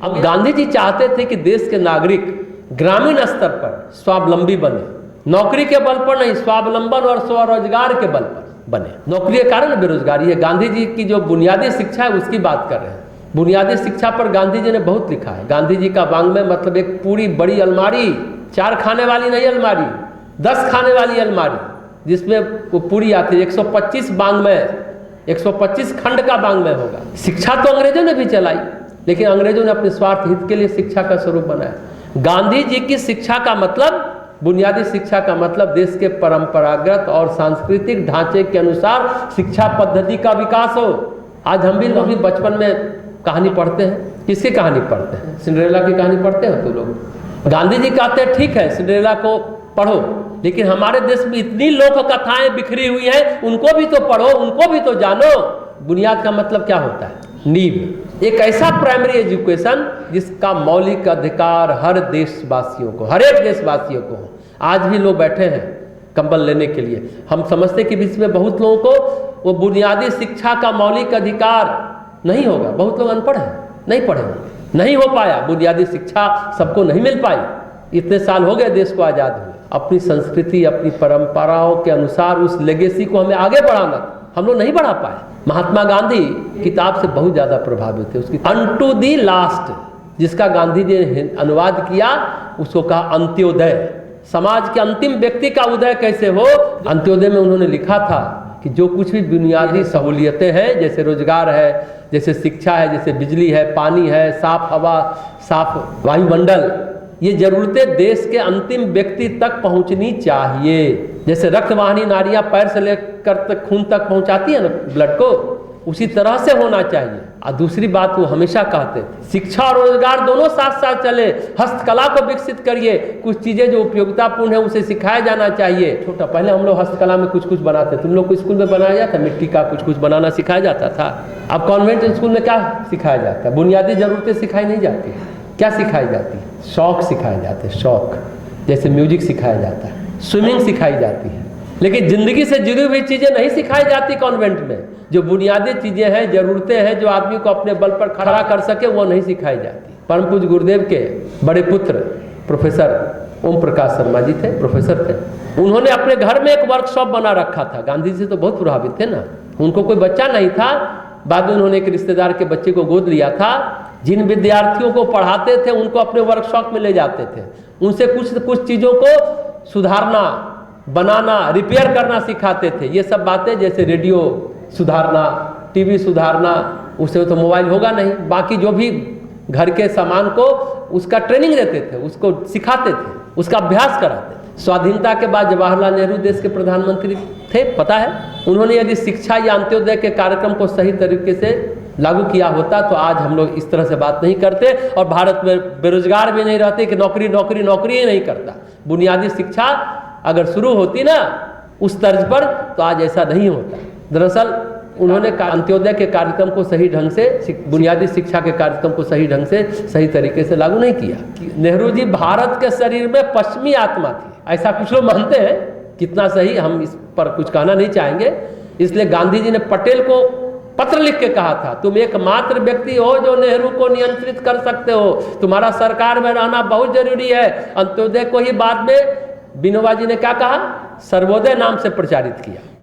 अब गांधी जी चाहते थे कि देश के नागरिक ग्रामीण स्तर पर स्वावलंबी बने, नौकरी के बल पर नहीं, स्वावलंबन और स्वरोजगार के बल पर बने। नौकरी के कारण बेरोजगारी है। गांधी जी की जो बुनियादी शिक्षा है उसकी बात कर रहे हैं। बुनियादी शिक्षा पर गांधी जी ने बहुत लिखा है। गांधी जी का वाङ्मय मतलब एक पूरी बड़ी अलमारी, 4 खाने वाली नहीं अलमारी, 10 खाने वाली अलमारी, जिसमें वो पूरी आती है। 125 वाङ्मय, 125 खंड का वाङ्मय होगा। शिक्षा तो अंग्रेजों ने भी चलाई, लेकिन अंग्रेजों ने अपने स्वार्थ हित के लिए शिक्षा का स्वरूप बनाया। गांधी जी की शिक्षा का मतलब, बुनियादी शिक्षा का मतलब देश के परंपरागत और सांस्कृतिक ढांचे के अनुसार शिक्षा पद्धति का विकास हो। आज हम भी लोग बचपन में कहानी पढ़ते हैं। किसकी कहानी पढ़ते हैं? सिंड्रेला की कहानी पढ़ते हो तो लोग। गांधी जी कहते हैं ठीक है सिंड्रेला को पढ़ो, लेकिन हमारे देश में इतनी लोक कथाएं बिखरी हुई हैं, उनको भी तो पढ़ो, उनको भी तो जानो। बुनियाद का मतलब क्या होता है? नींव। एक ऐसा प्राइमरी एजुकेशन जिसका मौलिक अधिकार हर देशवासियों को, हर एक देशवासियों को। आज भी लोग बैठे हैं कंबल लेने के लिए। हम समझते कि बीच में बहुत लोगों को वो बुनियादी शिक्षा का मौलिक अधिकार नहीं होगा। बहुत लोग अनपढ़ हैं, नहीं पढ़े होंगे, नहीं हो पाया। बुनियादी शिक्षा सबको नहीं मिल पाई। इतने साल हो गए देश को आज़ाद हुए। अपनी संस्कृति, अपनी परंपराओं के अनुसार उस लेगेसी को हमें आगे बढ़ाना, हम लोग नहीं बढ़ा पाए। महात्मा गांधी किताब से बहुत ज़्यादा प्रभावित थे। उसकी अनटू दी लास्ट, जिसका गांधी जी ने अनुवाद किया, उसको कहा अंत्योदय। समाज के अंतिम व्यक्ति का उदय कैसे हो। अंत्योदय में उन्होंने लिखा था कि जो कुछ भी बुनियादी सहूलियतें हैं, जैसे रोजगार है, जैसे शिक्षा है, जैसे बिजली है, पानी है, साफ हवा, साफ वायुमंडल, ये जरूरतें देश के अंतिम व्यक्ति तक पहुंचनी चाहिए। जैसे रक्तवाहिनी नाड़ियां पैर से लेकर तक खून तक पहुंचाती है ना ब्लड को, उसी तरह से होना चाहिए। और दूसरी बात वो हमेशा कहते थे, शिक्षा और रोजगार दोनों साथ साथ चले। हस्तकला को विकसित करिए, कुछ चीजें जो उपयोगितापूर्ण है उसे सिखाया जाना चाहिए। छोटा पहले हम लोग हस्तकला में कुछ कुछ बनाते, तुम लोग को स्कूल में बनाया जाता, मिट्टी का कुछ कुछ बनाना सिखाया जाता था। अब कॉन्वेंट स्कूल में क्या सिखाया जाता है? बुनियादी जरूरतें सिखाई नहीं जाती। क्या सिखाई जाती है? शौक सिखाए जाते हैं। शौक जैसे म्यूजिक सिखाया जाता है, स्विमिंग सिखाई जाती है, लेकिन जिंदगी से जुड़ी हुई चीजें नहीं सिखाई जाती कॉन्वेंट में। जो बुनियादी चीजें हैं, जरूरतें हैं, जो आदमी को अपने बल पर खड़ा कर सके, वो नहीं सिखाई जाती। परम पूज्य गुरुदेव के बड़े पुत्र प्रोफेसर ओम प्रकाश शर्मा जी थे, प्रोफेसर थे। उन्होंने अपने घर में एक वर्कशॉप बना रखा था। गांधी जी से तो बहुत प्रभावित थे ना। उनको कोई बच्चा नहीं था, बाद में उन्होंने एक रिश्तेदार के बच्चे को गोद लिया था। जिन विद्यार्थियों को पढ़ाते थे उनको अपने वर्कशॉप में ले जाते थे, उनसे कुछ चीज़ों को सुधारना, बनाना, रिपेयर करना सिखाते थे। ये सब बातें, जैसे रेडियो सुधारना, टीवी सुधारना, उससे तो मोबाइल होगा नहीं, बाकी जो भी घर के सामान को उसका ट्रेनिंग देते थे, उसको सिखाते थे, उसका अभ्यास कराते थे। स्वाधीनता के बाद जवाहरलाल नेहरू देश के प्रधानमंत्री थे, पता है। उन्होंने यदि शिक्षा या अंत्योदय के कार्यक्रम को सही तरीके से लागू किया होता तो आज हम लोग इस तरह से बात नहीं करते और भारत में बेरोजगार भी नहीं रहते कि नौकरी नौकरी नौकरी ही नहीं करता। बुनियादी शिक्षा अगर शुरू होती ना उस तर्ज पर, तो आज ऐसा नहीं होता। दरअसल उन्होंने अंत्योदय के कार्यक्रम को सही ढंग से, बुनियादी शिक्षा के कार्यक्रम को सही ढंग से, सही तरीके से लागू नहीं किया। नेहरू जी भारत के शरीर में पश्चिमी आत्मा थी, ऐसा कुछ लोग मानते हैं। कितना सही हम इस पर कुछ कहना नहीं चाहेंगे। इसलिए गांधी जी ने पटेल को पत्र लिख के कहा था, तुम एकमात्र व्यक्ति हो जो नेहरू को नियंत्रित कर सकते हो, तुम्हारा सरकार में रहना बहुत जरूरी है। अंत्योदय को ही बाद में विनोबा जी ने क्या कहा, सर्वोदय नाम से प्रचारित किया।